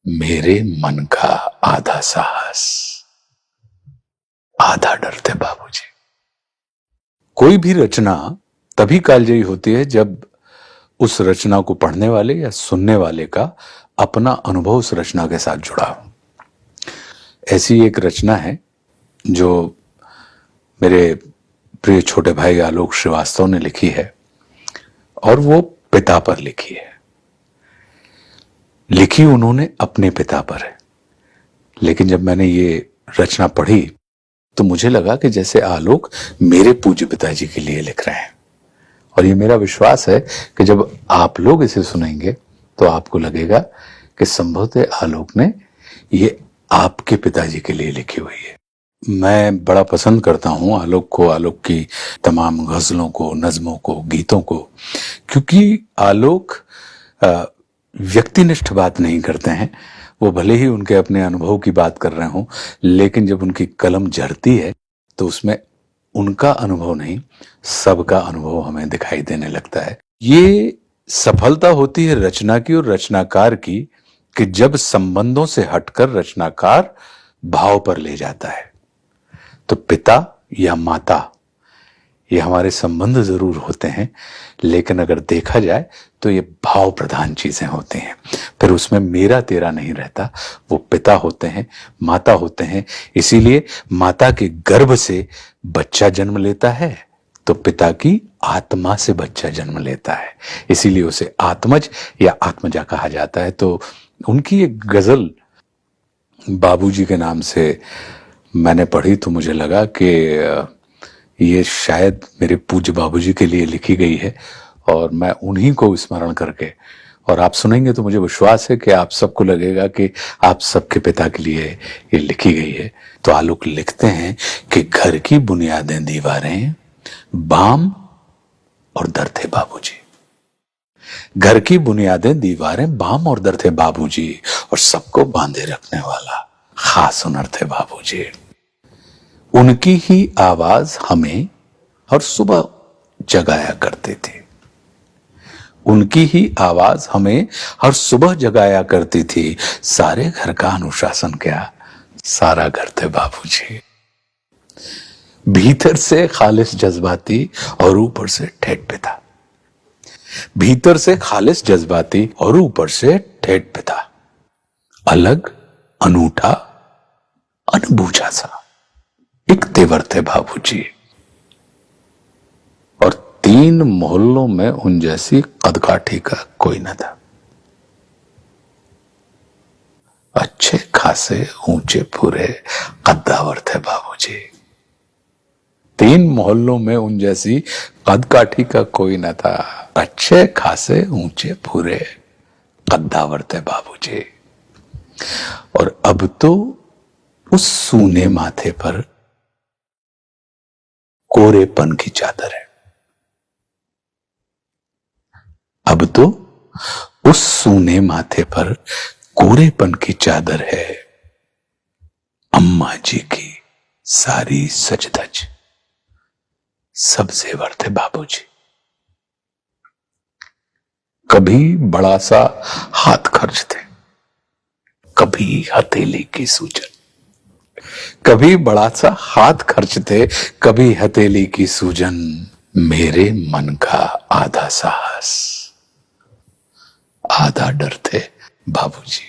मेरे मन का आधा साहस, आधा डर थे बाबूजी। कोई भी रचना तभी कालजयी होती है जब उस रचना को पढ़ने वाले या सुनने वाले का अपना अनुभव उस रचना के साथ जुड़ा हो। ऐसी एक रचना है जो मेरे प्रिय छोटे भाई आलोक श्रीवास्तव ने लिखी है और वो पिता पर लिखी है। लिखी उन्होंने अपने पिता पर है, लेकिन जब मैंने ये रचना पढ़ी तो मुझे लगा कि जैसे आलोक मेरे पूज्य पिताजी के लिए लिख रहे हैं। और ये मेरा विश्वास है कि जब आप लोग इसे सुनेंगे तो आपको लगेगा कि संभवतः आलोक ने ये आपके पिताजी के लिए लिखी हुई है। मैं बड़ा पसंद करता हूं आलोक को, आलोक की तमाम गजलों को, नज्मों को, गीतों को, क्योंकि आलोक व्यक्तिनिष्ठ बात नहीं करते हैं। वो भले ही उनके अपने अनुभव की बात कर रहे हों, लेकिन जब उनकी कलम झरती है तो उसमें उनका अनुभव नहीं, सबका अनुभव हमें दिखाई देने लगता है। ये सफलता होती है रचना की और रचनाकार की कि जब संबंधों से हटकर रचनाकार भाव पर ले जाता है। तो पिता या माता ये हमारे संबंध जरूर होते हैं, लेकिन अगर देखा जाए तो ये भाव प्रधान चीजें होती हैं। फिर उसमें मेरा तेरा नहीं रहता, वो पिता होते हैं, माता होते हैं। इसीलिए माता के गर्भ से बच्चा जन्म लेता है तो पिता की आत्मा से बच्चा जन्म लेता है, इसीलिए उसे आत्मज या आत्मजा कहा जाता है। तो उनकी एक गजल बाबूजी के नाम से मैंने पढ़ी तो मुझे लगा कि ये शायद मेरे पूज्य बाबूजी के लिए लिखी गई है और मैं उन्हीं को स्मरण करके, और आप सुनेंगे तो मुझे विश्वास है कि आप सबको लगेगा कि आप सबके पिता के लिए ये लिखी गई है। तो आलोक लिखते हैं कि घर की बुनियादें दीवारें बाम और दर थे बाबूजी। घर की बुनियादें दीवारें बाम और दर थे बाबूजी, और सबको बांधे रखने वाला खास हुनर थे बाबूजी। उनकी ही आवाज हमें हर सुबह जगाया करती थी। उनकी ही आवाज हमें हर सुबह जगाया करती थी। सारे घर का अनुशासन क्या, सारा घर थे बाबूजी। भीतर से खालिस जज्बाती और ऊपर से ठेठ पिता। भीतर से खालिस जज्बाती और ऊपर से ठेठ पिता। अलग, अनूठा, अनबूझा सा एक तेवर थे बाबूजी। और 3 मोहल्लों में उन जैसी कदकाठी का कोई न था। अच्छे खासे ऊंचे पूरे कद्दावर थे बाबूजी। 3 मोहल्लों में उन जैसी कदकाठी का कोई न था। अच्छे खासे ऊंचे पूरे कद्दावर थे बाबूजी। और अब तो उस सूने माथे पर कोरेपन की चादर है। अब तो उस सूने माथे पर कोरेपन की चादर है। अम्मा जी की सारी सजधज सब जेवर थे बाबूजी। कभी बड़ा सा हाथ खर्च थे, कभी हथेली की सूजन। कभी बड़ा सा हाथ खर्च थे, कभी हथेली की सूजन। मेरे मन का आधा साहस, आधा डर थे बाबूजी।